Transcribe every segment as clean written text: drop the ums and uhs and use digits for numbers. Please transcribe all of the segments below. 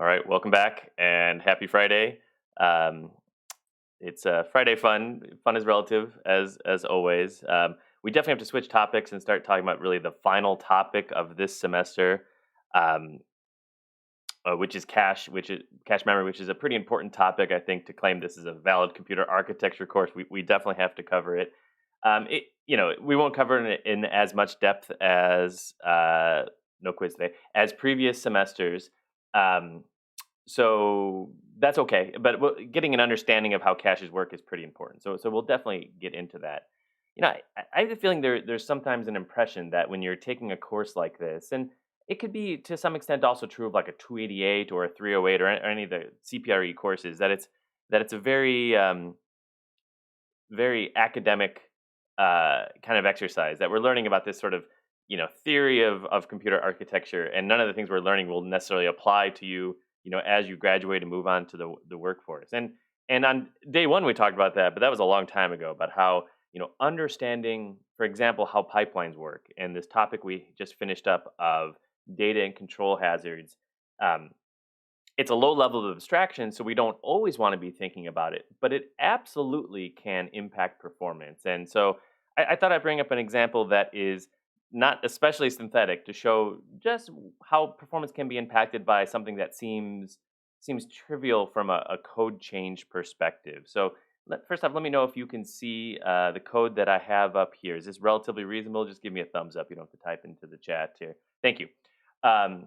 All right, welcome back and happy Friday. Um, it's Friday fun. Fun is relative, as always. We definitely have to switch topics and start talking about really the final topic of this semester, um, which is cache, which is cache memory, which is a pretty important topic. I think to claim this is a valid computer architecture course, we definitely have to cover it. We won't cover it in as much depth as no quiz today as previous semesters. Um, so that's okay, but getting an understanding of how caches work is pretty important. So we'll definitely get into that. I have a feeling there's sometimes an impression that when you're taking a course like this, and it could be to some extent also true of like a 288 or a 308 or any of the CPRE courses, that it's a very academic kind of exercise, that we're learning about this sort of theory of computer architecture, and none of the things we're learning will necessarily apply to you as you graduate and move on to the workforce. And on day one we talked about that, but that was a long time ago, about how understanding, for example, how pipelines work, and this topic we just finished up of data and control hazards. um, it's a low level of abstraction, so we don't always want to be thinking about it, but it absolutely can impact performance. And so I thought I'd bring up an example that is not especially synthetic, to show just how performance can be impacted by something that seems trivial from a code change perspective. So first off, let me know if you can see the code that I have up here. Is this relatively reasonable? Just give me a thumbs up. You don't have to type into the chat here. Thank you. Um,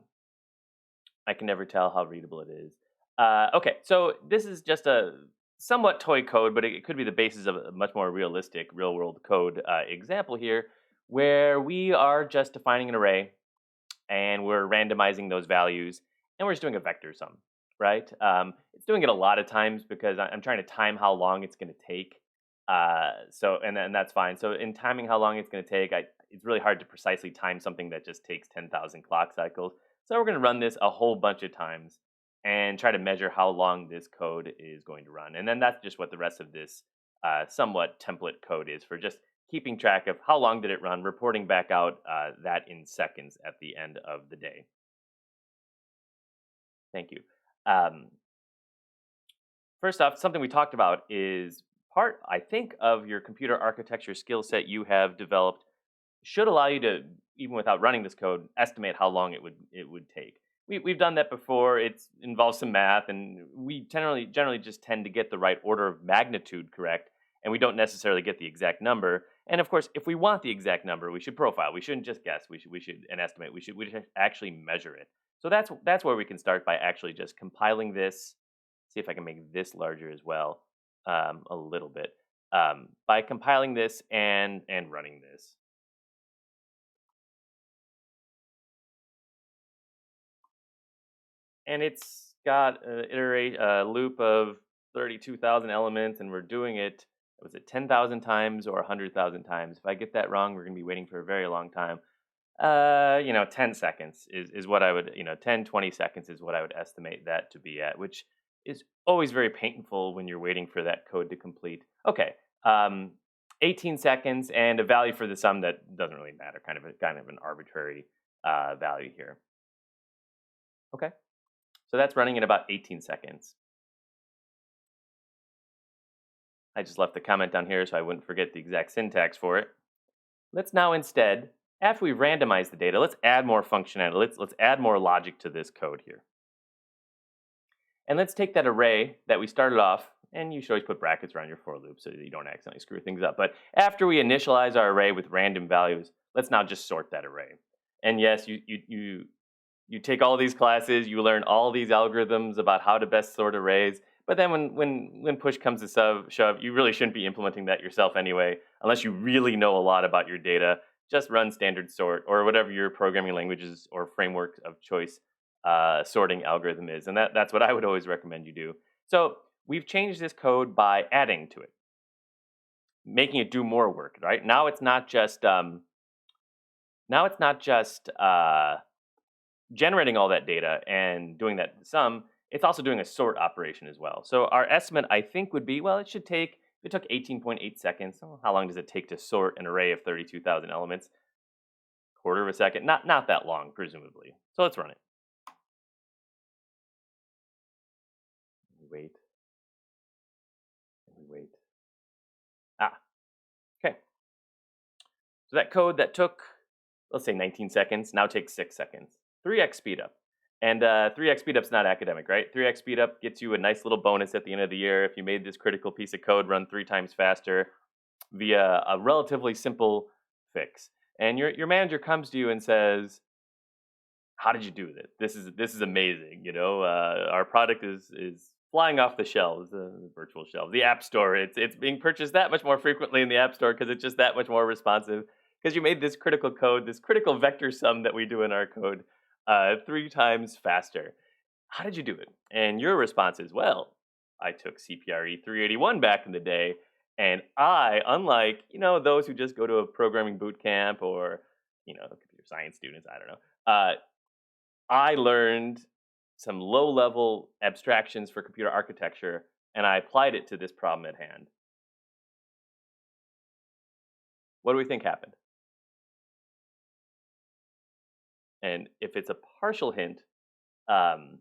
I can never tell how readable it is. Okay, so this is just a somewhat toy code, but it could be the basis of a much more realistic real world code example here, where we are just defining an array and we're randomizing those values, and we're just doing a vector sum, right? It's doing it a lot of times because I'm trying to time how long it's going to take. And that's fine. So in timing how long it's going to take, it's really hard to precisely time something that just takes 10,000 clock cycles. So we're going to run this a whole bunch of times and try to measure how long this code is going to run. And then that's just what the rest of this somewhat template code is, for just keeping track of how long did it run, reporting back out that in seconds at the end of the day. Thank you. Um, First off, something we talked about is part, I think, of your computer architecture skill set you have developed should allow you to, even without running this code, estimate how long it would take. We've done that before. It involves some math, and we generally just tend to get the right order of magnitude correct, and we don't necessarily get the exact number. And of course, if we want the exact number, we should profile. We shouldn't just guess. We should and estimate. We should actually measure it. So that's where we can start, by actually just compiling this. See if I can make this larger as well, a little bit, by compiling this and running this. And it's got an iterate loop of 32,000 elements, and we're doing it. Was it 10,000 times or 100,000 times? If I get that wrong, we're going to be waiting for a very long time. 10 seconds is what I would, 10, 20 seconds is what I would estimate that to be at, which is always very painful when you're waiting for that code to complete. Okay. Um, 18 seconds and a value for the sum that doesn't really matter, kind of an arbitrary value here. Okay. So that's running in about 18 seconds. I just left the comment down here so I wouldn't forget the exact syntax for it. Let's now instead, after we randomize the data, let's add more functionality. Let's add more logic to this code here. And let's take that array that we started off, and you should always put brackets around your for loop so that you don't accidentally screw things up. But after we initialize our array with random values, let's now just sort that array. And yes, you take all these classes, you learn all these algorithms about how to best sort arrays. But then when push comes to shove, you really shouldn't be implementing that yourself anyway, unless you really know a lot about your data. Just run standard sort, or whatever your programming languages or framework of choice sorting algorithm is. And that's what I would always recommend you do. So we've changed this code by adding to it, making it do more work, right? Now it's not just generating all that data and doing that sum. It's also doing a sort operation as well. So our estimate, I think, would be, well, it took 18.8 seconds. So how long does it take to sort an array of 32,000 elements? Quarter of a second. Not that long, presumably. So let's run it. wait, and we wait. Ah, okay. So that code that took, let's say 19 seconds, now takes 6 seconds. 3x speed up. And 3x speed up's not academic, right? 3x speed up gets you a nice little bonus at the end of the year if you made this critical piece of code run 3 times faster via a relatively simple fix. And your manager comes to you and says, "How did you do this? This is amazing. Our product is flying off the shelves, the virtual shelves, the App Store. It's being purchased that much more frequently in the App Store because it's just that much more responsive. Because you made this critical code, this critical vector sum that we do in our code, 3 times faster. How did you do it?" And your response is, "Well, I took CPRE 381 back in the day, and I, unlike those who just go to a programming boot camp or computer science students, I don't know." I learned some low level abstractions for computer architecture and I applied it to this problem at hand. What do we think happened? And if it's a partial hint, um,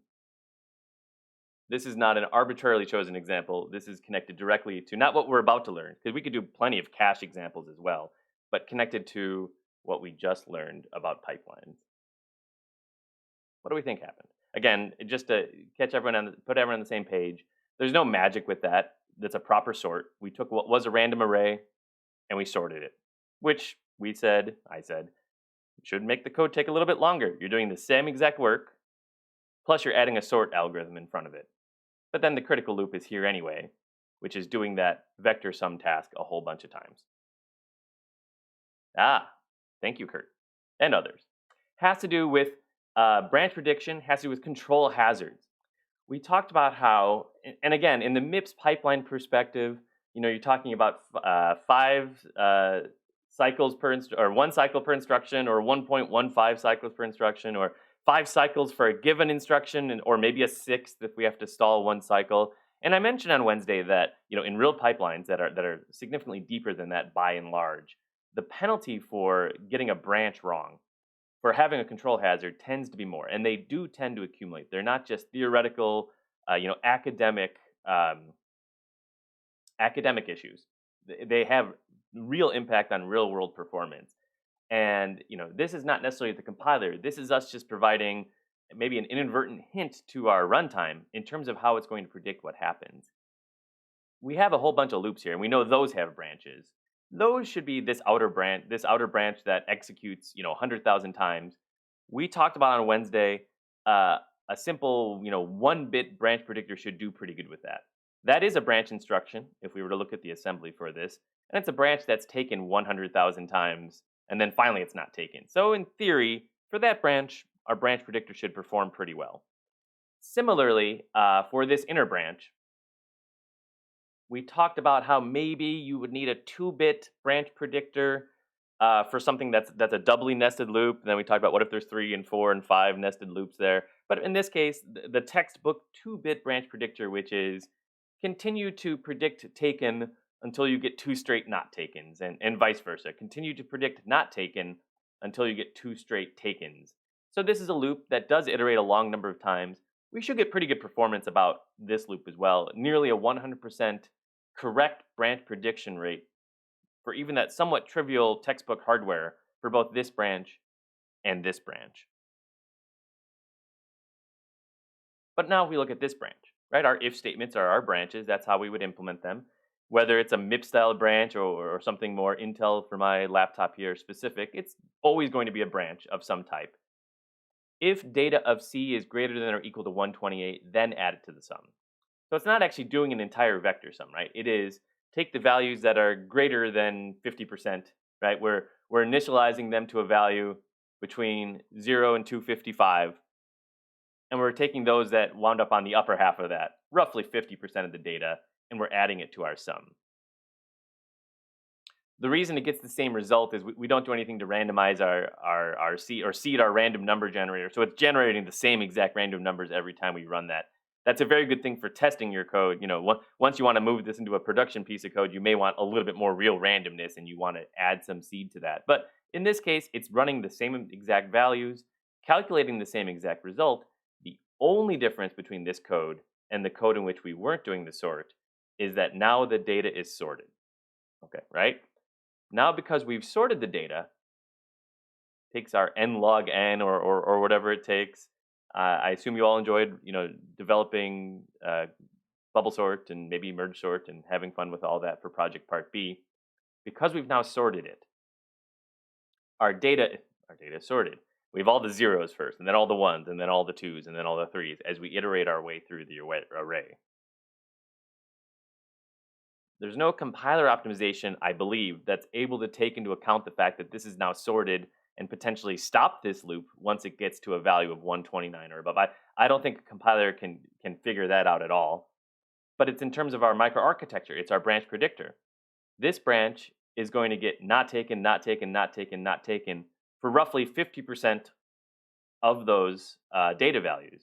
this is not an arbitrarily chosen example. This is connected directly to not what we're about to learn, because we could do plenty of cache examples as well, but connected to what we just learned about pipelines. What do we think happened? Again, just to catch everyone put everyone on the same page. There's no magic with that. That's a proper sort. We took what was a random array and we sorted it, which I said, should make the code take a little bit longer. You're doing the same exact work, plus you're adding a sort algorithm in front of it. But then the critical loop is here anyway, which is doing that vector sum task a whole bunch of times. Ah, thank you, Kurt, and others. Has to do with branch prediction, has to do with control hazards. We talked about how, and again, in the MIPS pipeline perspective, you're talking about 5 cycles or 1 cycle per instruction, or 1.15 cycles per instruction, or 5 cycles for a given instruction, or maybe a sixth if we have to stall 1 cycle. And I mentioned on Wednesday that in real pipelines that are significantly deeper than that by and large, the penalty for getting a branch wrong, for having a control hazard, tends to be more, and they do tend to accumulate. They're not just theoretical, academic academic issues. They have real impact on real world performance. And this is not necessarily the compiler. This is us just providing maybe an inadvertent hint to our runtime in terms of how it's going to predict what happens. We have a whole bunch of loops here, and we know those have branches. Those should be this outer branch that executes 100,000 times. We talked about on Wednesday, a simple 1-bit branch predictor should do pretty good with that. That is a branch instruction if we were to look at the assembly for this, and it's a branch that's taken 100,000 times, and then finally it's not taken. So in theory, for that branch, our branch predictor should perform pretty well. Similarly, for this inner branch, we talked about how maybe you would need a 2-bit branch predictor for something that's a doubly nested loop. And then we talked about what if there's 3 and 4 and 5 nested loops there. But in this case, the textbook 2-bit branch predictor, which is continue to predict taken until you get 2 straight not takens, and vice versa. Continue to predict not taken until you get 2 straight takens. So this is a loop that does iterate a long number of times. We should get pretty good performance about this loop as well. Nearly a 100% correct branch prediction rate for even that somewhat trivial textbook hardware for both this branch and this branch. But now if we look at this branch, right? Our if statements are our branches. That's how we would implement them. Whether it's a MIP style branch or something more Intel for my laptop here specific, it's always going to be a branch of some type. If data of C is greater than or equal to 128, then add it to the sum. So it's not actually doing an entire vector sum, right? It is take the values that are greater than 50%, right? We're initializing them to a value between 0 and 255. And we're taking those that wound up on the upper half of that, roughly 50% of the data, and we're adding it to our sum. The reason it gets the same result is we don't do anything to randomize our seed or seed our random number generator. So it's generating the same exact random numbers every time we run that. That's a very good thing for testing your code. Once you want to move this into a production piece of code, you may want a little bit more real randomness and you want to add some seed to that. But in this case, it's running the same exact values, calculating the same exact result. The only difference between this code and the code in which we weren't doing the sort is that now the data is sorted. Okay, right? Now because we've sorted the data, takes our n log n or whatever it takes. I assume you all enjoyed, developing bubble sort and maybe merge sort and having fun with all that for project part B. Because we've now sorted it, our data our data is sorted. We have all the zeros first, and then all the ones, and then all the twos, and then all the threes as we iterate our way through the array. There's no compiler optimization, I believe, that's able to take into account the fact that this is now sorted and potentially stop this loop once it gets to a value of 129 or above. I don't think a compiler can figure that out at all. But it's in terms of our microarchitecture. It's our branch predictor. This branch is going to get not taken, not taken, not taken, not taken for roughly 50% of those data values.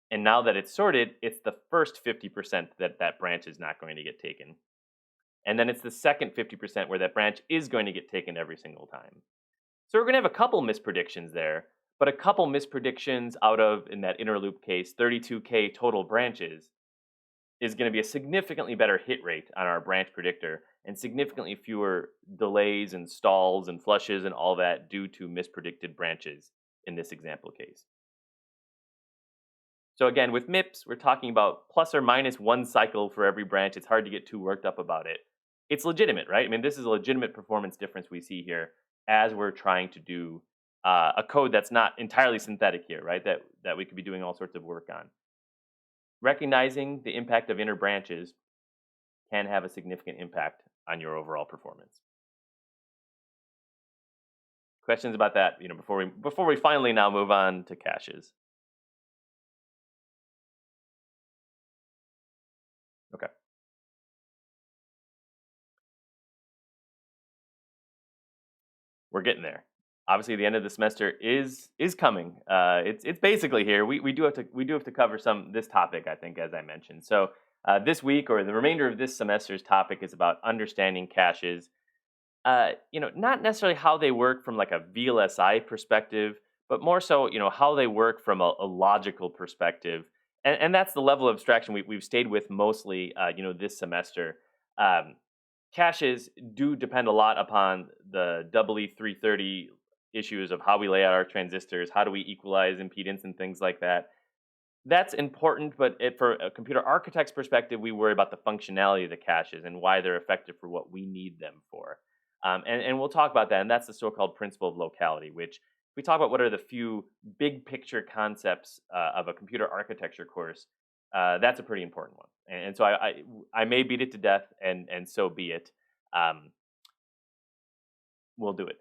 And now that it's sorted, it's the first 50% that that branch is not going to get taken. And then it's the second 50% where that branch is going to get taken every single time. So we're going to have a couple mispredictions there, but a couple mispredictions out of, in that inner loop case, 32K total branches is going to be a significantly better hit rate on our branch predictor and significantly fewer delays and stalls and flushes and all that due to mispredicted branches in this example case. So again, with MIPS, we're talking about plus or minus one cycle for every branch. It's hard to get too worked up about it. It's legitimate, right? I mean, this is a legitimate performance difference we see here as we're trying to do a code that's not entirely synthetic here, right? That we could be doing all sorts of work on. Recognizing the impact of inner branches can have a significant impact on your overall performance. Questions about that, before we finally now move on to caches. Okay. We're getting there. Obviously, the end of the semester is coming. It's basically here. We do have to cover this topic, I think, as I mentioned. So this week or the remainder of this semester's topic is about understanding caches. Not necessarily how they work from like a VLSI perspective, but more so, how they work from a logical perspective. And that's the level of abstraction we've stayed with mostly, this semester. Caches do depend a lot upon the EE330 issues of how we lay out our transistors, how do we equalize impedance and things like that. That's important, but for a computer architect's perspective, we worry about the functionality of the caches and why they're effective for what we need them for. And we'll talk about that, and that's the so-called principle of locality, which we talk about what are the few big picture concepts of a computer architecture course. That's a pretty important one, and so I may beat it to death, and so be it. We'll do it.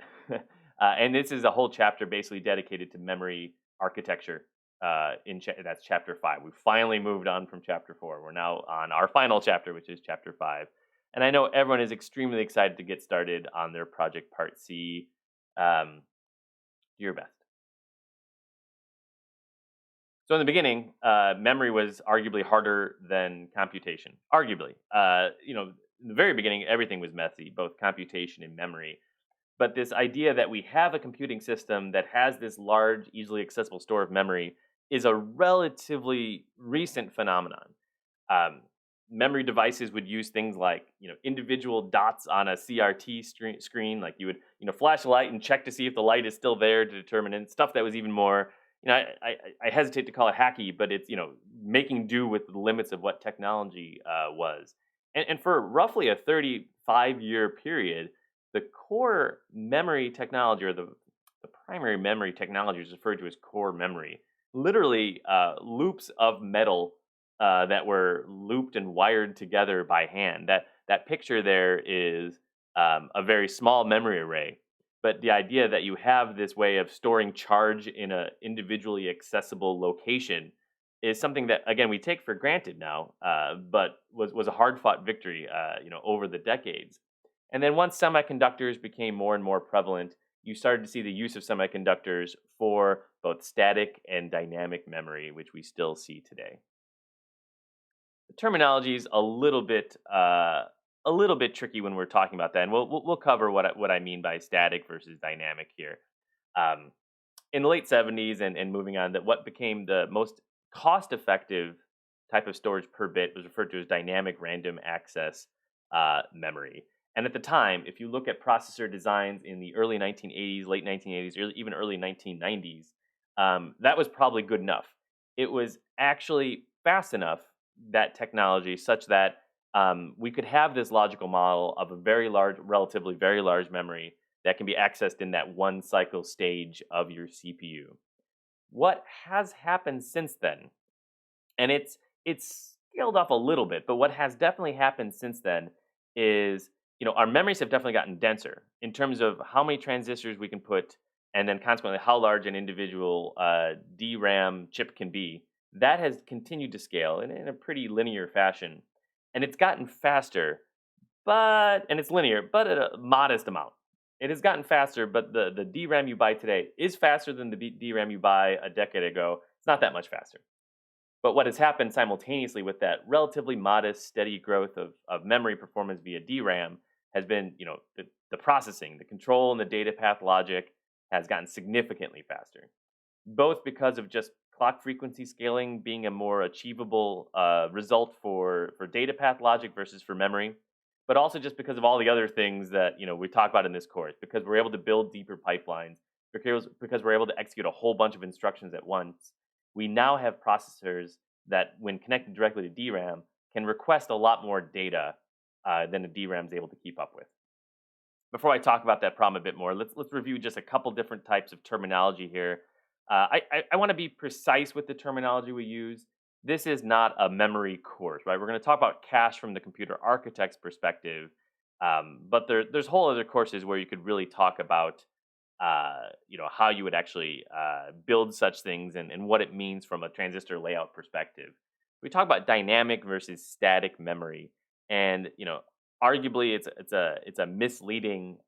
And this is a whole chapter basically dedicated to memory architecture. That's chapter 5. We finally moved on from chapter 4. We're now on our final chapter, which is chapter 5. And I know everyone is extremely excited to get started on their project part C. Do your best. So in the beginning, memory was arguably harder than computation. Arguably, in the very beginning, everything was messy, both computation and memory. But this idea that we have a computing system that has this large, easily accessible store of memory is a relatively recent phenomenon. Memory devices would use things like individual dots on a CRT screen. Like you would flash a light and check to see if the light is still there to determine, and stuff that was even more. I hesitate to call it hacky, but it's making do with the limits of what technology was. And for roughly a 35-year period, the core memory technology, or the primary memory technology, is referred to as core memory. Literally, loops of metal that were looped and wired together by hand. That picture there is a very small memory array. But the idea that you have this way of storing charge in an individually accessible location is something that, again, we take for granted now, but was a hard-fought victory, over the decades. And then once semiconductors became more and more prevalent, you started to see the use of semiconductors for both static and dynamic memory, which we still see today. The terminology is a little bit tricky when we're talking about that, and we'll cover what I mean by static versus dynamic here. In the late 70s and moving on, that what became the most cost-effective type of storage per bit was referred to as dynamic random access memory. And at the time, if you look at processor designs in the early 1980s, late 1980s, or even early 1990s, that was probably good enough. It was actually fast enough, that technology, such that we could have this logical model of a very large, relatively very large memory that can be accessed in that one cycle stage of your CPU. What has happened since then, and it's scaled off a little bit, but what has definitely happened since then is, our memories have definitely gotten denser in terms of how many transistors we can put, and then consequently how large an individual DRAM chip can be. That has continued to scale in a pretty linear fashion, and it's gotten faster, and it's linear, but at a modest amount. It has gotten faster, but the DRAM you buy today is faster than the DRAM you buy a decade ago. It's not that much faster. But what has happened simultaneously with that relatively modest, steady growth of memory performance via DRAM has been, the processing, the control, and the data path logic has gotten significantly faster, both because of just clock frequency scaling being a more achievable result for data path logic versus for memory, but also just because of all the other things that we talk about in this course. Because we're able to build deeper pipelines, because we're able to execute a whole bunch of instructions at once. We now have processors that, when connected directly to DRAM, can request a lot more data than a DRAM is able to keep up with. Before I talk about that problem a bit more, let's review just a couple different types of terminology here. I want to be precise with the terminology we use. This is not a memory course, right? We're going to talk about cache from the computer architect's perspective, but there's whole other courses where you could really talk about, how you would actually build such things, and what it means from a transistor layout perspective. We talk about dynamic versus static memory, and arguably it's a misleading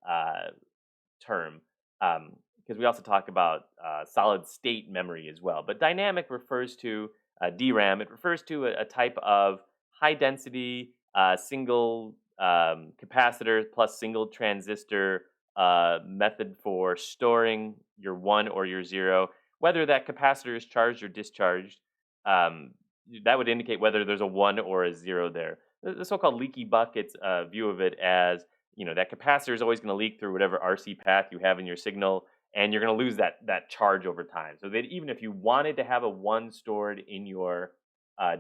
term, because we also talk about solid state memory as well. But dynamic refers to DRAM. It refers to a type of high density single capacitor plus single transistor method for storing your one or your zero, whether that capacitor is charged or discharged. Um, that would indicate whether there's a one or a zero there. The so-called leaky buckets view of it as, that capacitor is always going to leak through whatever RC path you have in your signal, and you're going to lose that charge over time. So that even if you wanted to have a one stored in your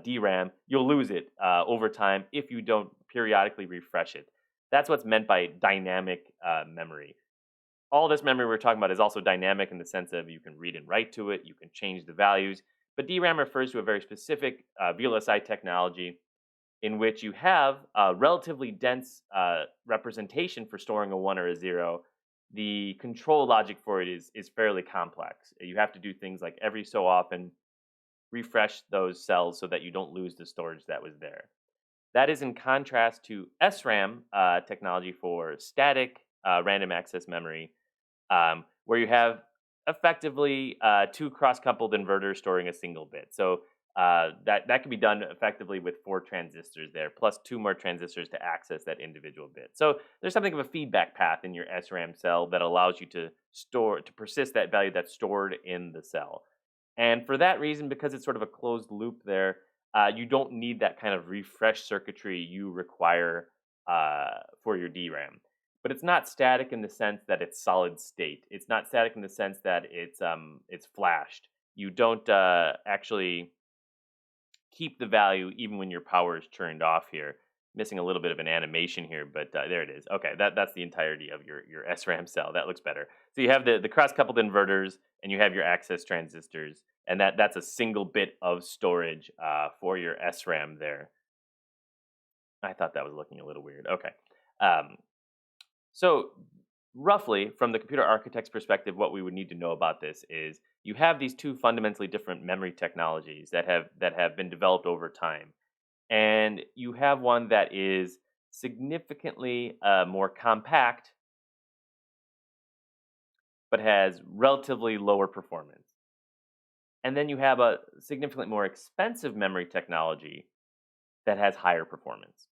DRAM, you'll lose it over time if you don't periodically refresh it. That's what's meant by dynamic memory. All this memory we're talking about is also dynamic in the sense of you can read and write to it, you can change the values. But DRAM refers to a very specific VLSI technology in which you have a relatively dense representation for storing a one or a zero. The control logic for it is fairly complex. You have to do things like every so often refresh those cells so that you don't lose the storage that was there. That is in contrast to SRAM technology for static random access memory, where you have effectively two cross-coupled inverters storing a single bit. So that can be done effectively with 4 transistors there, plus 2 more transistors to access that individual bit. So there's something of a feedback path in your SRAM cell that allows you to persist that value that's stored in the cell. And for that reason, because it's sort of a closed loop there, you don't need that kind of refresh circuitry you require for your DRAM. But it's not static in the sense that it's solid state. It's not static in the sense that it's flashed. You don't actually keep the value even when your power is turned off here. Missing a little bit of an animation here, but there it is. Okay, that's the entirety of your SRAM cell. That looks better. So you have the cross-coupled inverters, and you have your access transistors, and that's a single bit of storage for your SRAM there. I thought that was looking a little weird. Okay. So roughly, from the computer architect's perspective, what we would need to know about this is you have these two fundamentally different memory technologies that have been developed over time, and you have one that is significantly more compact but has relatively lower performance. And then you have a significantly more expensive memory technology that has higher performance.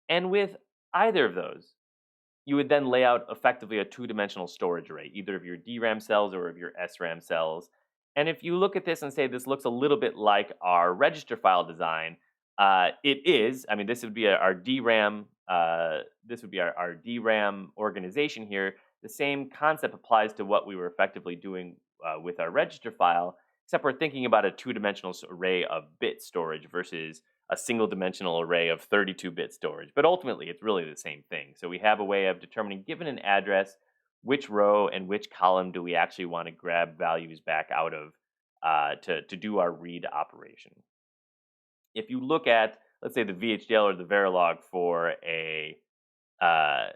And with either of those, you would then lay out effectively a two-dimensional storage array, either of your DRAM cells or of your SRAM cells. And if you look at this and say this looks a little bit like our register file design, it is. I mean, this would be our DRAM. This would be our DRAM organization here. The same concept applies to what we were effectively doing with our register file, except we're thinking about a two-dimensional array of bit storage versus a single-dimensional array of 32-bit storage. But ultimately, it's really the same thing. So we have a way of determining, given an address, which row and which column do we actually want to grab values back out of to do our read operation. If you look at, let's say, the VHDL or the Verilog for uh,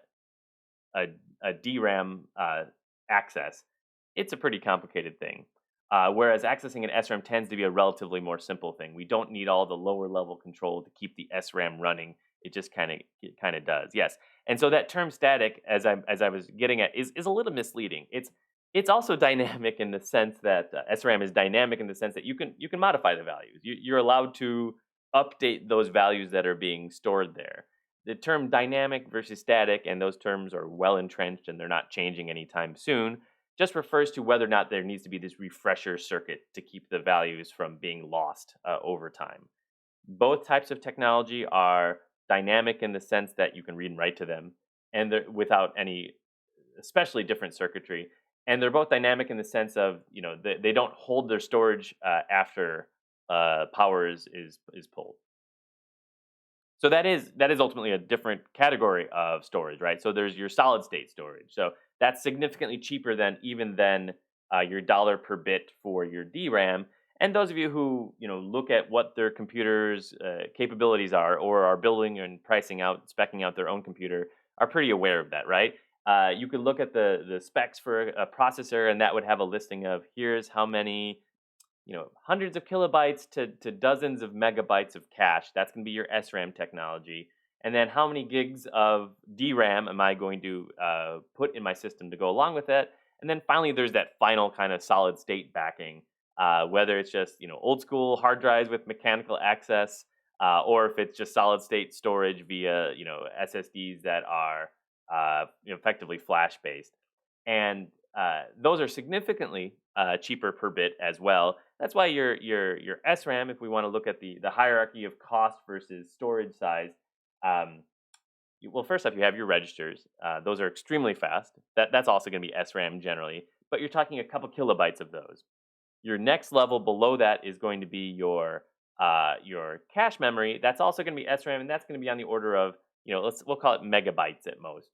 a, a DRAM access, it's a pretty complicated thing. Whereas accessing an SRAM tends to be a relatively more simple thing. We don't need all the lower level control to keep the SRAM running. It kind of does. Yes. And so that term static, as I was getting at, is a little misleading. It's also dynamic in the sense that SRAM is dynamic in the sense that you can modify the values. You're allowed to update those values that are being stored there. The term dynamic versus static, and those terms are well entrenched and they're not changing anytime soon, just refers to whether or not there needs to be this refresher circuit to keep the values from being lost over time. Both types of technology are dynamic in the sense that you can read and write to them, and without any especially different circuitry. And they're both dynamic in the sense of they don't hold their storage after power is pulled. So that is ultimately a different category of storage, right? So there's your solid state storage. So that's significantly cheaper than your dollar per bit for your DRAM. And those of you who look at what their computers' capabilities are, or are building and pricing out, specking out their own computer, are pretty aware of that, right? You could look at the specs for a processor, and that would have a listing of here's how many hundreds of kilobytes to dozens of megabytes of cache. That's going to be your SRAM technology. And then how many gigs of DRAM am I going to put in my system to go along with it? And then finally, there's that final kind of solid state backing, whether it's just old school hard drives with mechanical access, or if it's just solid state storage via SSDs that are effectively flash based. And those are significantly cheaper per bit as well. That's why your SRAM, if we want to look at the hierarchy of cost versus storage size, um, well, first off, you have your registers. Those are extremely fast. That's also going to be SRAM generally, but you're talking a couple kilobytes of those. Your next level below that is going to be your cache memory. That's also going to be SRAM, and that's going to be on the order of we'll call it megabytes at most.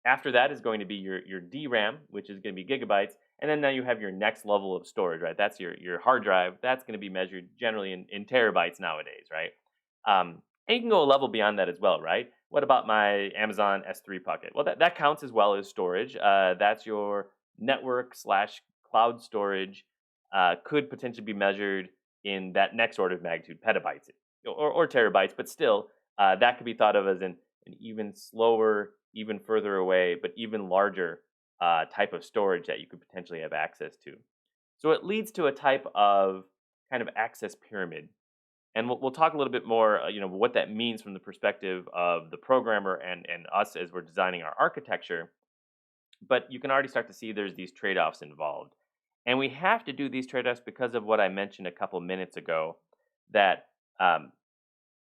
After that is going to be your DRAM, which is going to be gigabytes, and then now you have your next level of storage, right? That's your hard drive. That's going to be measured generally in terabytes nowadays, right? And you can go a level beyond that as well, right? What about my Amazon S3 bucket? Well, that counts as well as storage. That's your network slash cloud storage. Could potentially be measured in that next order of magnitude, petabytes or terabytes, but still, that could be thought of as an even slower, even further away, but even larger type of storage that you could potentially have access to. So it leads to a type of kind of access pyramid. And we'll talk a little bit more, what that means from the perspective of the programmer and us as we're designing our architecture. But you can already start to see there's these trade-offs involved. And we have to do these trade-offs because of what I mentioned a couple minutes ago, that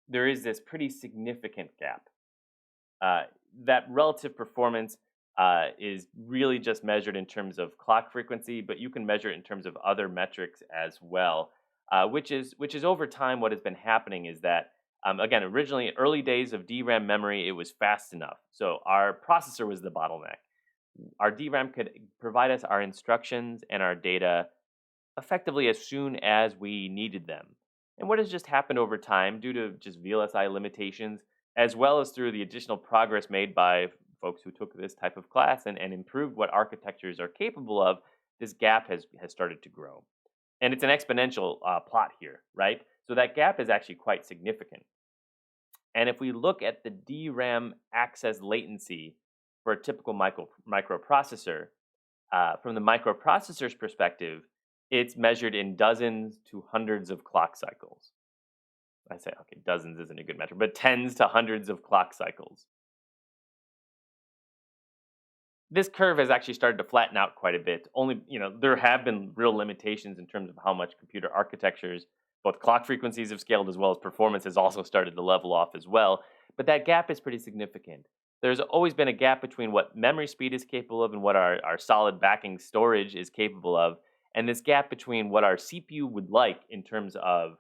there is this pretty significant gap. Uh, that relative performance is really just measured in terms of clock frequency, but you can measure it in terms of other metrics as well. Which is over time what has been happening is that again, originally early days of DRAM memory, it was fast enough, so our processor was the bottleneck. Our DRAM could provide us our instructions and our data effectively as soon as we needed them. And what has just happened over time due to just VLSI limitations, as well as through the additional progress made by folks who took this type of class and improved what architectures are capable of, this gap has started to grow. And it's an exponential plot here, right? So that gap is actually quite significant. And if we look at the DRAM access latency for a typical microprocessor, from the microprocessor's perspective, it's measured in dozens to hundreds of clock cycles. I say, okay, dozens isn't a good metric, but tens to hundreds of clock cycles. This curve has actually started to flatten out quite a bit. Only, there have been real limitations in terms of how much computer architectures, both clock frequencies have scaled as well as performance has also started to level off as well. But that gap is pretty significant. There's always been a gap between what memory speed is capable of and what our solid backing storage is capable of. And this gap between what our CPU would like in terms of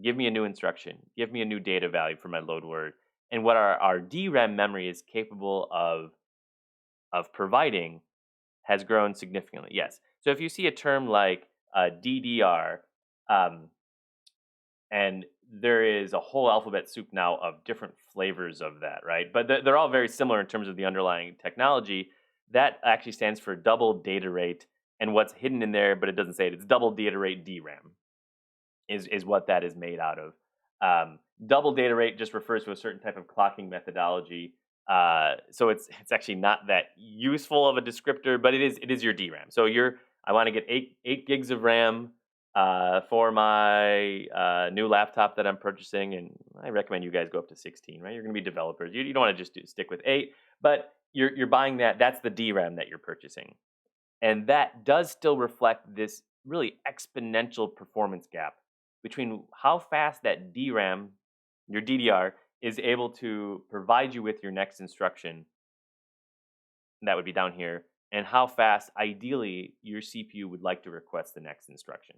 give me a new instruction, give me a new data value for my load word, and what our DRAM memory is capable of providing has grown significantly. Yes. So if you see a term like DDR, um, and there is a whole alphabet soup now of different flavors of that, right? But they're all very similar in terms of the underlying technology. That actually stands for double data rate. And what's hidden in there, but it doesn't say it, it's double data rate DRAM is what that is made out of. Double data rate just refers to a certain type of clocking methodology. So it's actually not that useful of a descriptor, but it is your DRAM. So I want to get eight gigs of RAM for my new laptop that I'm purchasing, and I recommend you guys go up to 16. Right, you're going to be developers. You don't want to just stick with 8, but you're buying that. That's the DRAM that you're purchasing, and that does still reflect this really exponential performance gap between how fast that DRAM, your DDR, is able to provide you with your next instruction, that would be down here, and how fast, ideally, your CPU would like to request the next instruction.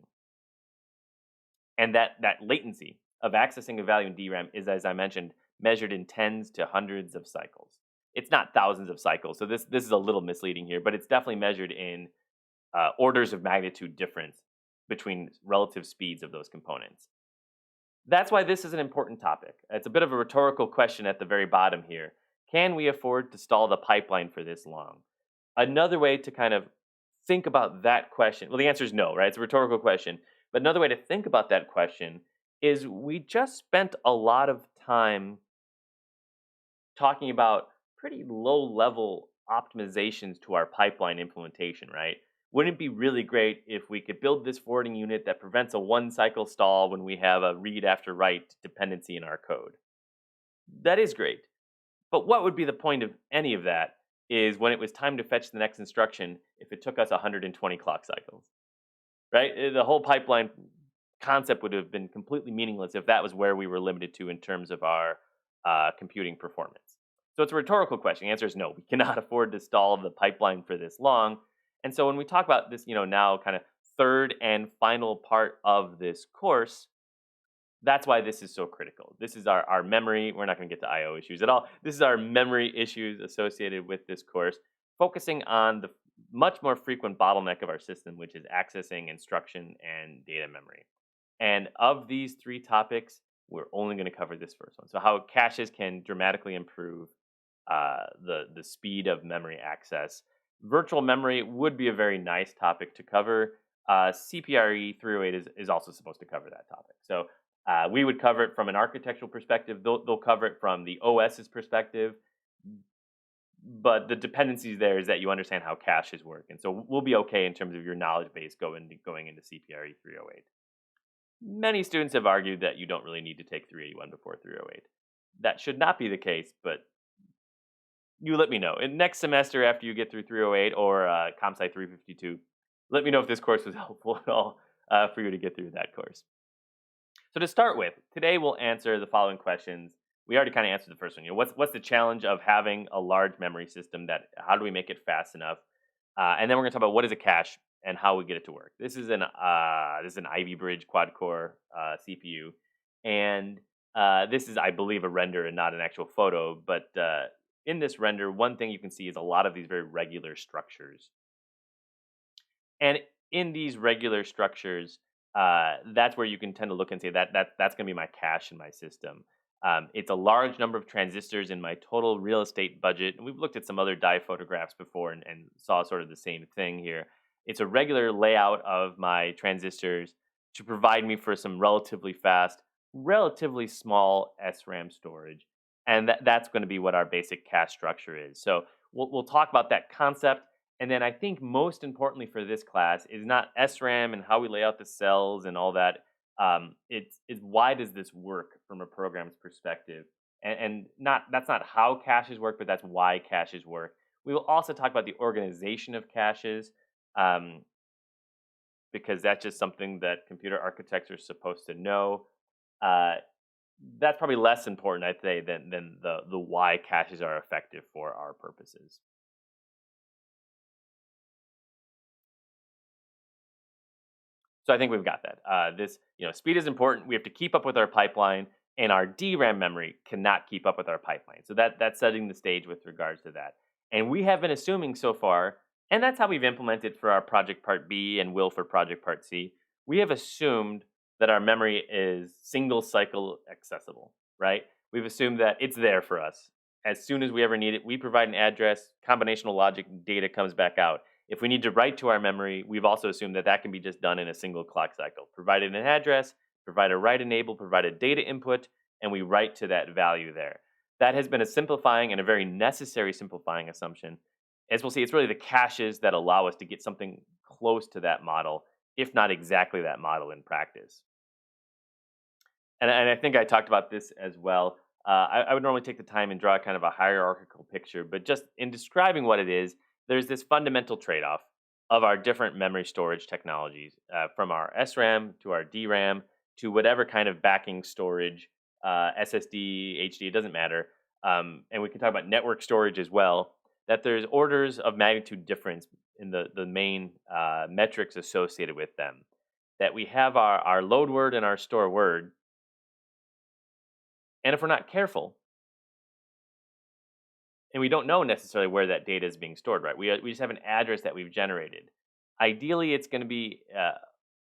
And that latency of accessing a value in DRAM is, as I mentioned, measured in tens to hundreds of cycles. It's not thousands of cycles, so this is a little misleading here, but it's definitely measured in orders of magnitude difference between relative speeds of those components. That's why this is an important topic. It's a bit of a rhetorical question at the very bottom here. Can we afford to stall the pipeline for this long? Another way to kind of think about that question, well, the answer is no, right? It's a rhetorical question. But another way to think about that question is we just spent a lot of time talking about pretty low level optimizations to our pipeline implementation, right? Wouldn't it be really great if we could build this forwarding unit that prevents a one cycle stall when we have a read after write dependency in our code? That is great. But what would be the point of any of that is when it was time to fetch the next instruction if it took us 120 clock cycles, right? The whole pipeline concept would have been completely meaningless if that was where we were limited to in terms of our computing performance. So it's a rhetorical question. The answer is no. We cannot afford to stall the pipeline for this long. And so when we talk about this, now kind of third and final part of this course, that's why this is so critical. This is our memory. We're not going to get to IO issues at all. This is our memory issues associated with this course, focusing on the much more frequent bottleneck of our system, which is accessing instruction and data memory. And of these three topics, we're only going to cover this first one. So how caches can dramatically improve the speed of memory access. Virtual memory would be a very nice topic to cover. CPRE 308 is also supposed to cover that topic. So we would cover it from an architectural perspective. They'll cover it from the OS's perspective. But the dependencies there is that you understand how caches work. And so we'll be okay in terms of your knowledge base going into CPRE 308. Many students have argued that you don't really need to take 381 before 308. That should not be the case, but you let me know. And next semester, after you get through 308 or ComSci 352, let me know if this course was helpful at all for you to get through that course. So to start with, today we'll answer the following questions. We already kind of answered the first one. What's the challenge of having a large memory system? How do we make it fast enough? And then we're going to talk about what is a cache and how we get it to work. This is an Ivy Bridge quad core CPU, and this is, I believe, a render and not an actual photo. But in this render, one thing you can see is a lot of these very regular structures. And in these regular structures, that's where you can tend to look and say that's going to be my cache in my system. It's a large number of transistors in my total real estate budget. And we've looked at some other die photographs before and saw sort of the same thing here. It's a regular layout of my transistors to provide me for some relatively fast, relatively small SRAM storage. And that's going to be what our basic cache structure is. So we'll talk about that concept. And then I think most importantly for this class is not SRAM and how we lay out the cells and all that. It's why does this work from a program's perspective? And not that's not how caches work, but that's why caches work. We will also talk about the organization of caches, um, because that's just something that computer architects are supposed to know. Uh, that's probably less important, I'd say, than the why caches are effective for our purposes. So I think we've got that. Speed is important. We have to keep up with our pipeline, and our DRAM memory cannot keep up with our pipeline. So that's setting the stage with regards to that. And we have been assuming so far, and that's how we've implemented for our project part B and will for project part C. We have assumed that our memory is single cycle accessible, right? We've assumed that it's there for us. As soon as we ever need it, we provide an address, combinational logic data comes back out. If we need to write to our memory, we've also assumed that that can be just done in a single clock cycle. Provided an address, provide a write enable, provide a data input, and we write to that value there. That has been a simplifying and a very necessary simplifying assumption. As we'll see, it's really the caches that allow us to get something close to that model, if not exactly that model in practice. And I think I talked about this as well. I would normally take the time and draw kind of a hierarchical picture, but just in describing what it is, there's this fundamental trade off of our different memory storage technologies, from our SRAM to our DRAM to whatever kind of backing storage, SSD, HD, it doesn't matter. And we can talk about network storage as well, that there's orders of magnitude difference in the main metrics associated with them. That we have our load word and our store word, and if we're not careful, and we don't know necessarily where that data is being stored, right? We just have an address that we've generated. Ideally, it's going to be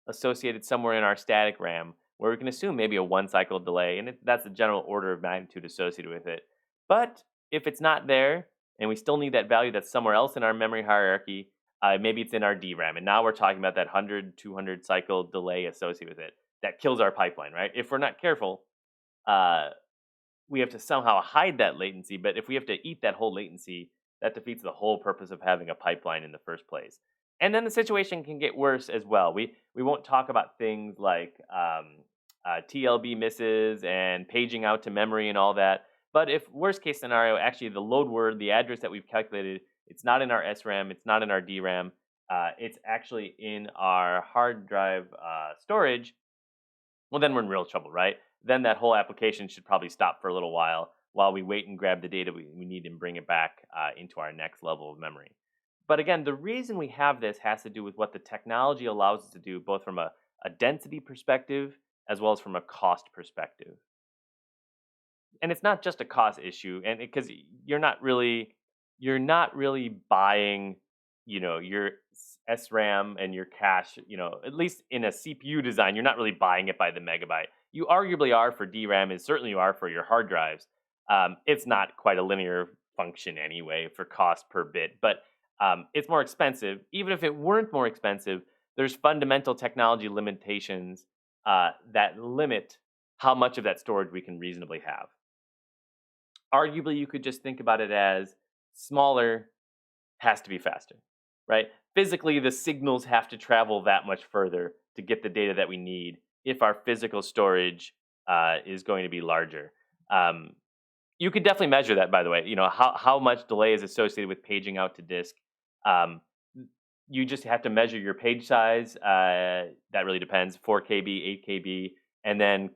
associated somewhere in our static RAM, where we can assume maybe a one cycle delay, and that's the general order of magnitude associated with it. But if it's not there, and we still need that value that's somewhere else in our memory hierarchy, maybe it's in our DRAM, and now we're talking about that 100, 200 cycle delay associated with it. That kills our pipeline, right? If we're not careful, uh, we have to somehow hide that latency, but if we have to eat that whole latency, that defeats the whole purpose of having a pipeline in the first place. And then the situation can get worse as well. We won't talk about things like TLB misses and paging out to memory and all that. But if worst case scenario, actually the load word, the address that we've calculated, it's not in our SRAM, it's not in our DRAM, it's actually in our hard drive storage, well, then we're in real trouble, right? Then that whole application should probably stop for a little while we wait and grab the data we need and bring it back into our next level of memory. But again, the reason we have this has to do with what the technology allows us to do, both from a density perspective as well as from a cost perspective. And it's not just a cost issue, and because you're not really buying, your SRAM and your cache, at least in a CPU design, you're not really buying it by the megabyte. You arguably are for DRAM, and certainly you are for your hard drives. It's not quite a linear function anyway for cost per bit, but it's more expensive. Even if it weren't more expensive, there's fundamental technology limitations that limit how much of that storage we can reasonably have. Arguably, you could just think about it as smaller has to be faster, right? Physically, the signals have to travel that much further to get the data that we need if our physical storage is going to be larger. Um, you could definitely measure that, by the way. How much delay is associated with paging out to disk. Um, you just have to measure your page size. That really depends, 4 KB, 8 KB, and then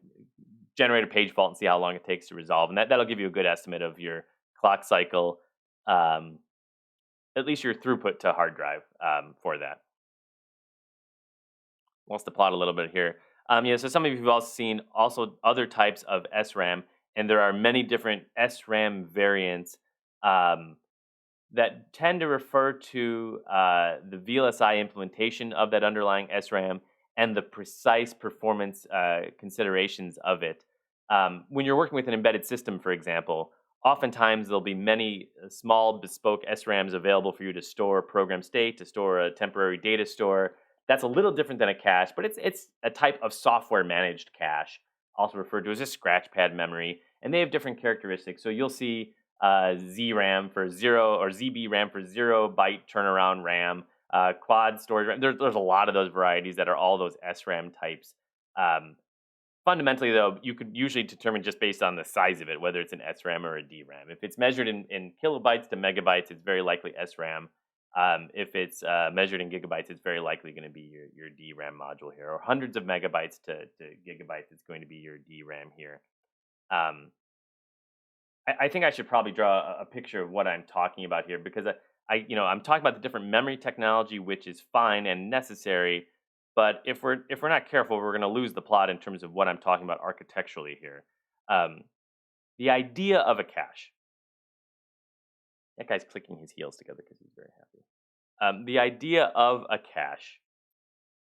generate a page fault and see how long it takes to resolve. And that'll give you a good estimate of your clock cycle, um, at least your throughput to hard drive for that. Wants to plot a little bit here. So some of you have also seen also other types of SRAM, and there are many different SRAM variants. Um, that tend to refer to the VLSI implementation of that underlying SRAM and the precise performance considerations of it. When you're working with an embedded system, for example, oftentimes there'll be many small bespoke SRAMs available for you to store program state, to store a temporary data store. That's a little different than a cache, but it's a type of software managed cache, also referred to as a scratchpad memory, and they have different characteristics. So you'll see ZRAM for zero, or ZB RAM for 0 byte turnaround RAM, quad storage RAM. There's a lot of those varieties that are all those SRAM types. Um, Fundamentally, though, you could usually determine just based on the size of it, whether it's an SRAM or a DRAM. If it's measured in kilobytes to megabytes, it's very likely SRAM. If it's measured in gigabytes, it's very likely going to be your DRAM module here, or hundreds of megabytes to gigabytes, it's going to be your DRAM here. Um, I think I should probably draw a picture of what I'm talking about here because I'm talking about the different memory technology, which is fine and necessary. But if we're not careful, we're going to lose the plot in terms of what I'm talking about architecturally here. Um, the idea of a cache. That guy's clicking his heels together because he's very happy. The idea of a cache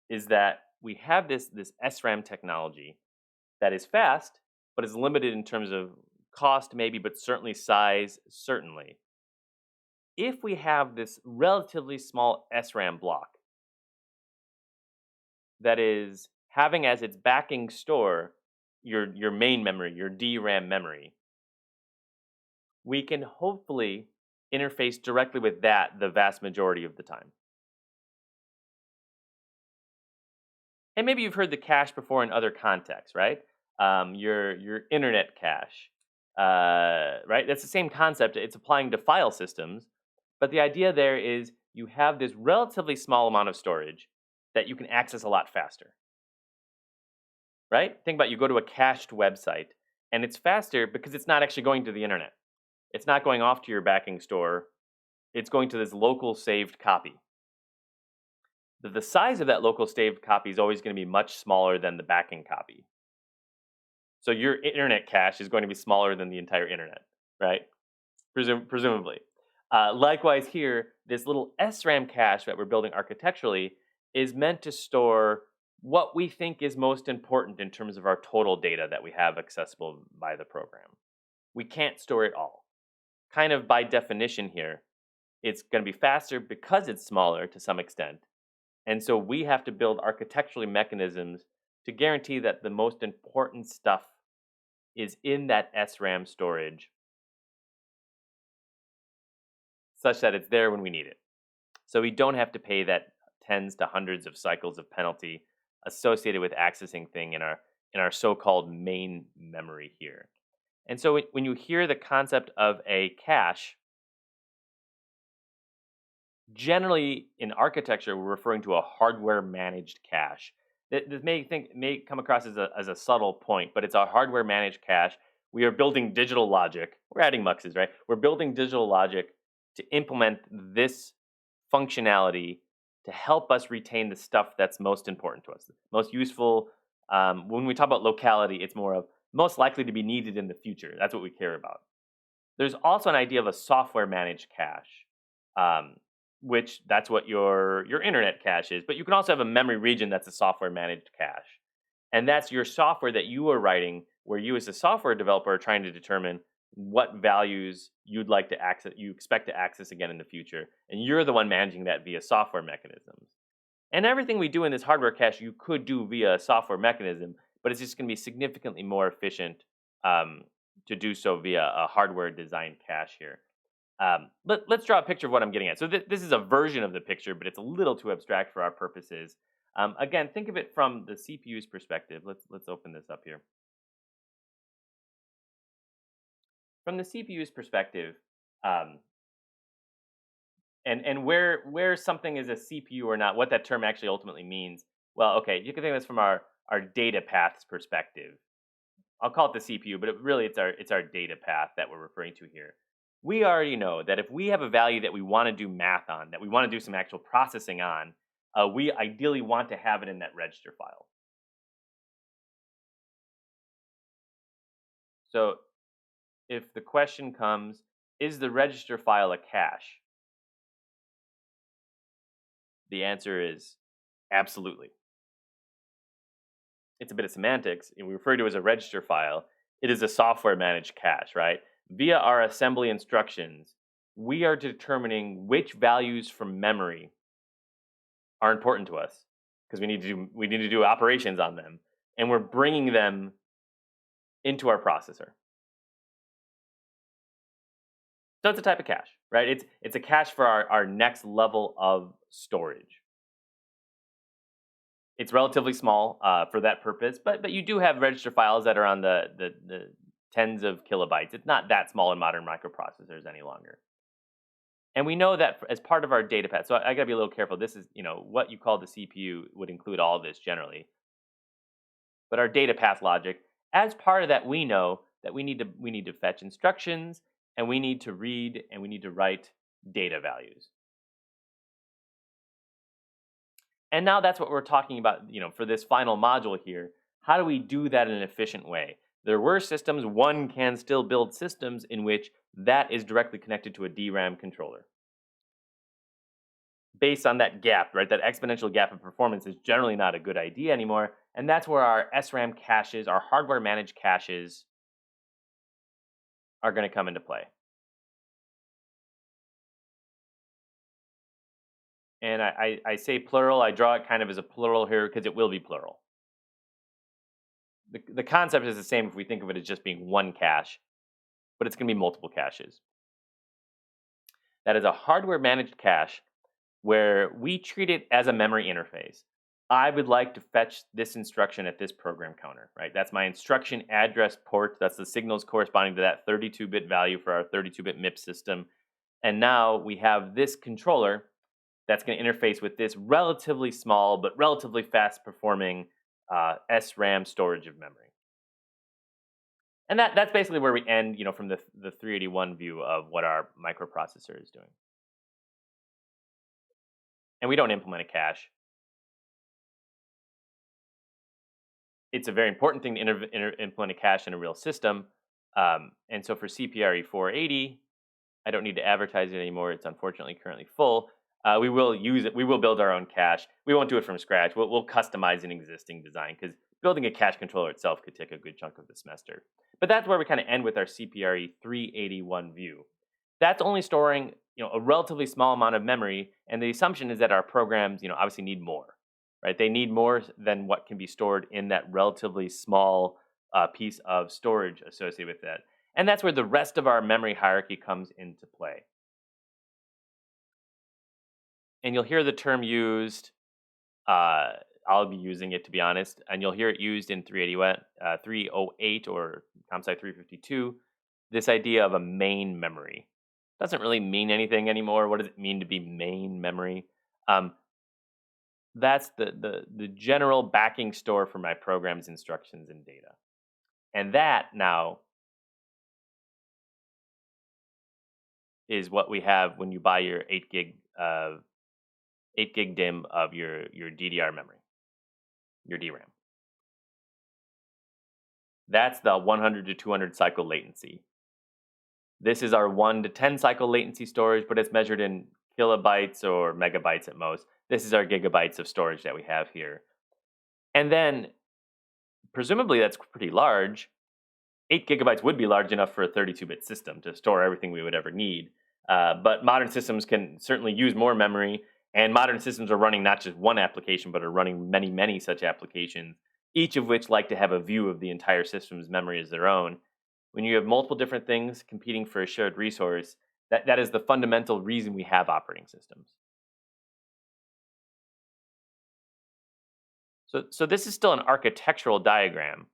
is that we have this SRAM technology that is fast, but is limited in terms of cost, maybe, but certainly size, certainly. If we have this relatively small SRAM block that is having as its backing store your main memory, your DRAM memory, we can hopefully interface directly with that the vast majority of the time. And maybe you've heard the cache before in other contexts, right? Your internet cache, right? That's the same concept. It's applying to file systems, but the idea there is you have this relatively small amount of storage that you can access a lot faster, right? Think about you go to a cached website, and it's faster because it's not actually going to the internet. It's not going off to your backing store. It's going to this local saved copy. The size of that local saved copy is always going to be much smaller than the backing copy. So your internet cache is going to be smaller than the entire internet, right? Presumably. Likewise, here, this little SRAM cache that we're building architecturally is meant to store what we think is most important in terms of our total data that we have accessible by the program. We can't store it all. Kind of by definition here, it's going to be faster because it's smaller to some extent. And so we have to build architecturally mechanisms to guarantee that the most important stuff is in that SRAM storage such that it's there when we need it. So we don't have to pay that tens to hundreds of cycles of penalty associated with accessing thing in our so-called main memory here. And so when you hear the concept of a cache, generally in architecture we're referring to a hardware managed cache. This may come across as a subtle point, but it's a hardware managed cache. We are building digital logic. We're adding muxes, right? We're building digital logic to implement this functionality to help us retain the stuff that's most important to us, most useful. When we talk about locality, it's more of most likely to be needed in the future. That's what we care about. There's also an idea of a software managed cache, um, which that's what your internet cache is. But you can also have a memory region that's a software managed cache, and that's your software that you are writing, where you as a software developer are trying to determine what values you'd like to access, you expect to access again in the future, and you're the one managing that via software mechanisms. And everything we do in this hardware cache, you could do via a software mechanism, but it's just going to be significantly more efficient um, to do so via a hardware designed cache here. Let's draw a picture of what I'm getting at. So this is a version of the picture, but it's a little too abstract for our purposes. Again, think of it from the CPU's perspective. Let's open this up here. From the CPU's perspective, um, and where something is a CPU or not, what that term actually ultimately means. Well, okay, you can think of this from our data paths perspective. I'll call it the CPU, but really it's our data path that we're referring to here. We already know that if we have a value that we want to do math on, that we want to do some actual processing on, we ideally want to have it in that register file. So if the question comes, is the register file a cache? The answer is absolutely. It's a bit of semantics. We refer to it as a register file. It is a software managed cache, right? Via our assembly instructions, we are determining which values from memory are important to us because we need to do operations on them, and we're bringing them into our processor. So it's a type of cache, right? It's a cache for our next level of storage. It's relatively small for that purpose, but you do have register files that are on the tens of kilobytes. It's not that small in modern microprocessors any longer. And we know that as part of our data path. So I got to be a little careful. This is, what you call the CPU would include all of this generally. But our data path logic, as part of that, we know that we need to fetch instructions, and we need to read, and we need to write data values. And now that's what we're talking about, for this final module here. How do we do that in an efficient way? There were systems, one can still build systems in which that is directly connected to a DRAM controller. Based on that gap, right? That exponential gap of performance is generally not a good idea anymore. And that's where our SRAM caches, our hardware managed caches, are going to come into play. And I say plural, I draw it kind of as a plural here because it will be plural. The concept is the same if we think of it as just being one cache, but it's going to be multiple caches. That is a hardware managed cache where we treat it as a memory interface. I would like to fetch this instruction at this program counter, right? That's my instruction address port. That's the signals corresponding to that 32-bit value for our 32-bit MIPS system. And now we have this controller that's going to interface with this relatively small but relatively fast performing SRAM storage of memory. And that's basically where we end, from the 381 view of what our microprocessor is doing. And we don't implement a cache. It's a very important thing to implement a cache in a real system. And so for CPRE 480, I don't need to advertise it anymore. It's unfortunately currently full. We will use it. We will build our own cache. We won't do it from scratch. We'll customize an existing design because building a cache controller itself could take a good chunk of the semester. But that's where we kind of end with our CPRE 381 view. That's only storing a relatively small amount of memory, and the assumption is that our programs obviously need more, right? They need more than what can be stored in that relatively small piece of storage associated with that. And that's where the rest of our memory hierarchy comes into play. And you'll hear the term used. I'll be using it, to be honest, and you'll hear it used in 308 or ComSci 352. This idea of a main memory doesn't really mean anything anymore. What does it mean to be main memory? That's the general backing store for my program's instructions and data, and that now is what we have when you buy your 8 gig DIMM of your DDR memory, your DRAM. That's the 100 to 200 cycle latency. This is our 1 to 10 cycle latency storage, but it's measured in kilobytes or megabytes at most. This is our gigabytes of storage that we have here. And then, presumably that's pretty large. 8 gigabytes would be large enough for a 32-bit system to store everything we would ever need. But modern systems can certainly use more memory, and modern systems are running not just one application, but are running many, many such applications, each of which like to have a view of the entire system's memory as their own. When you have multiple different things competing for a shared resource, that is the fundamental reason we have operating systems. So this is still an architectural diagram.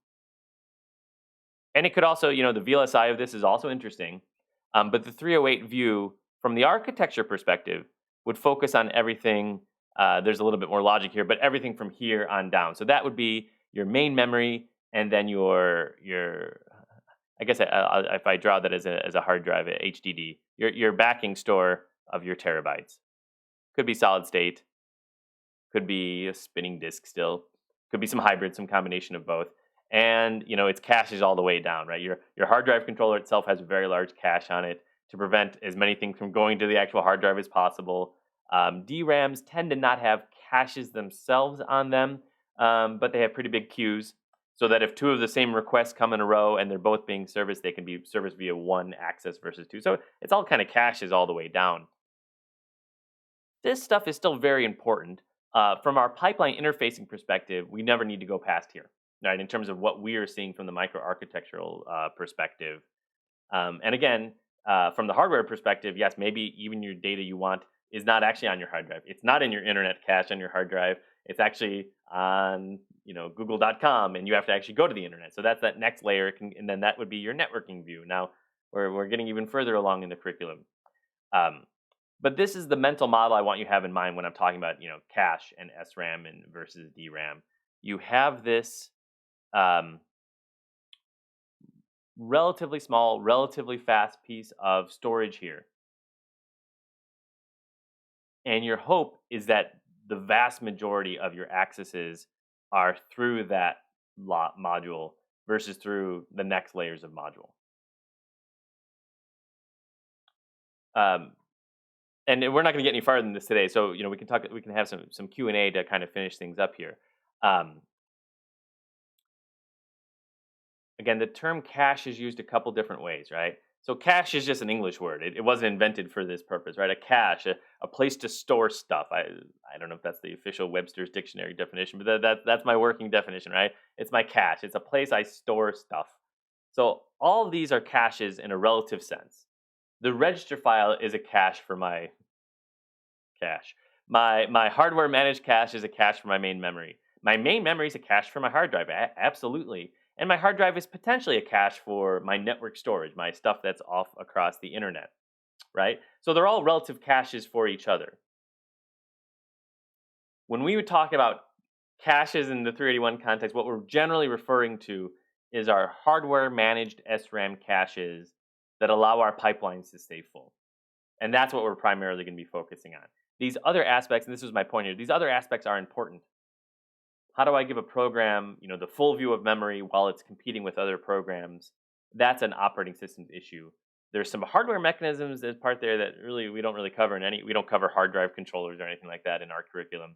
And it could also, the VLSI of this is also interesting. But the 308 view, from the architecture perspective, would focus on everything. There's a little bit more logic here, but everything from here on down. So that would be your main memory, and then your I guess if I draw that as a hard drive, a HDD, your backing store of your terabytes. Could be solid state, could be a spinning disk still, could be some hybrid, some combination of both. And it's caches all the way down, right? Your hard drive controller itself has a very large cache on it to prevent as many things from going to the actual hard drive as possible. DRAMs tend to not have caches themselves on them, but they have pretty big queues, so that if two of the same requests come in a row and they're both being serviced, they can be serviced via one access versus two. So it's all kind of caches all the way down. This stuff is still very important. From our pipeline interfacing perspective, we never need to go past here, right? In terms of what we are seeing from the microarchitectural perspective. And again, from the hardware perspective, yes, maybe even your data you want is not actually on your hard drive. It's not in your internet cache on your hard drive. It's actually on google.com, and you have to actually go to the internet. So that's that next layer, and then that would be your networking view. Now we're getting even further along in the curriculum. Um, but this is the mental model I want you to have in mind when I'm talking about cache and SRAM and versus DRAM. You have this um, relatively small, relatively fast piece of storage here, and your hope is that the vast majority of your accesses are through that module versus through the next layers of module. Um, and we're not going to get any farther than this today, so we can talk. We can have some Q&A to kind of finish things up here. Um, Again, the term cache is used a couple different ways, right? So cache is just an English word. It wasn't invented for this purpose, right? A cache, a place to store stuff. I don't know if that's the official Webster's dictionary definition, but that's my working definition, right? It's my cache. It's a place I store stuff. So all of these are caches in a relative sense. The register file is a cache for my cache. My hardware managed cache is a cache for my main memory. My main memory is a cache for my hard drive, absolutely. And my hard drive is potentially a cache for my network storage, my stuff that's off across the internet, right? So they're all relative caches for each other. When we would talk about caches in the 381 context, what we're generally referring to is our hardware managed SRAM caches that allow our pipelines to stay full. And that's what we're primarily going to be focusing on. These other aspects, and this was my point here, these other aspects are important. How do I give a program, the full view of memory while it's competing with other programs? That's an operating systems issue. There's some hardware mechanisms as part there that really we don't really cover we don't cover hard drive controllers or anything like that in our curriculum.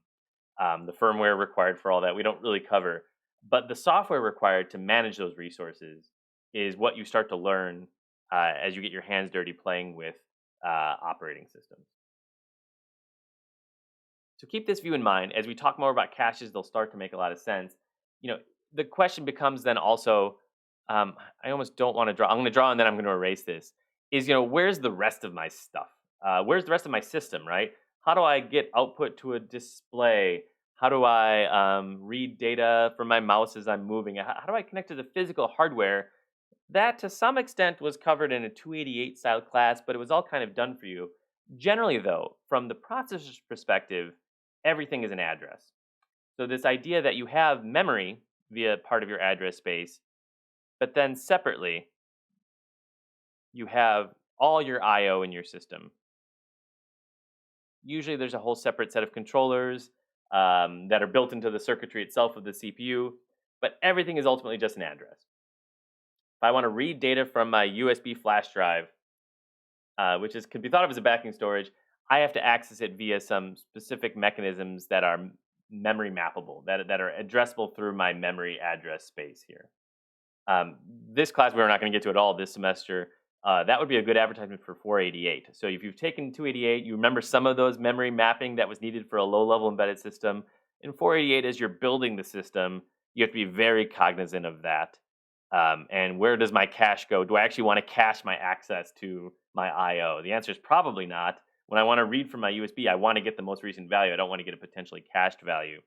The firmware required for all that we don't really cover, but the software required to manage those resources is what you start to learn as you get your hands dirty playing with operating systems. So keep this view in mind as we talk more about caches. They'll start to make a lot of sense. You know, the question becomes then also, I almost don't want to draw. I'm going to draw and then I'm going to erase this. Is where's the rest of my stuff? Where's the rest of my system? Right? How do I get output to a display? How do I read data from my mouse as I'm moving? How do I connect to the physical hardware? That to some extent was covered in a 288 style class, but it was all kind of done for you. Generally, though, from the processor's perspective, everything is an address. So, this idea that you have memory via part of your address space, but then separately, you have all your I/O in your system. Usually, there's a whole separate set of controllers that are built into the circuitry itself of the CPU, but everything is ultimately just an address. If I want to read data from my USB flash drive, could be thought of as a backing storage, I have to access it via some specific mechanisms that are memory mappable, that are addressable through my memory address space here. This class we're not going to get to at all this semester. That would be a good advertisement for 488. So if you've taken 288, you remember some of those memory mapping that was needed for a low-level embedded system. In 488, as you're building the system, you have to be very cognizant of that. And where does my cache go? Do I actually want to cache my access to my I/O? The answer is probably not. When I want to read from my USB, I want to get the most recent value. I don't want to get a potentially cached value.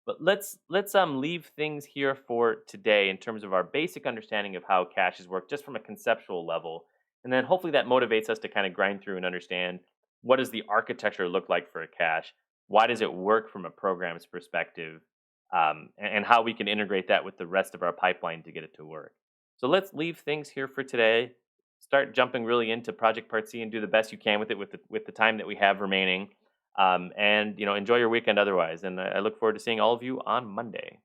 But let's leave things here for today in terms of our basic understanding of how caches work, just from a conceptual level, and then hopefully that motivates us to kind of grind through and understand what does the architecture look like for a cache, why does it work from a program's perspective, and how we can integrate that with the rest of our pipeline to get it to work. So let's leave things here for today. Start jumping really into Project Part C and do the best you can with it with the time that we have remaining. And enjoy your weekend otherwise. And I look forward to seeing all of you on Monday.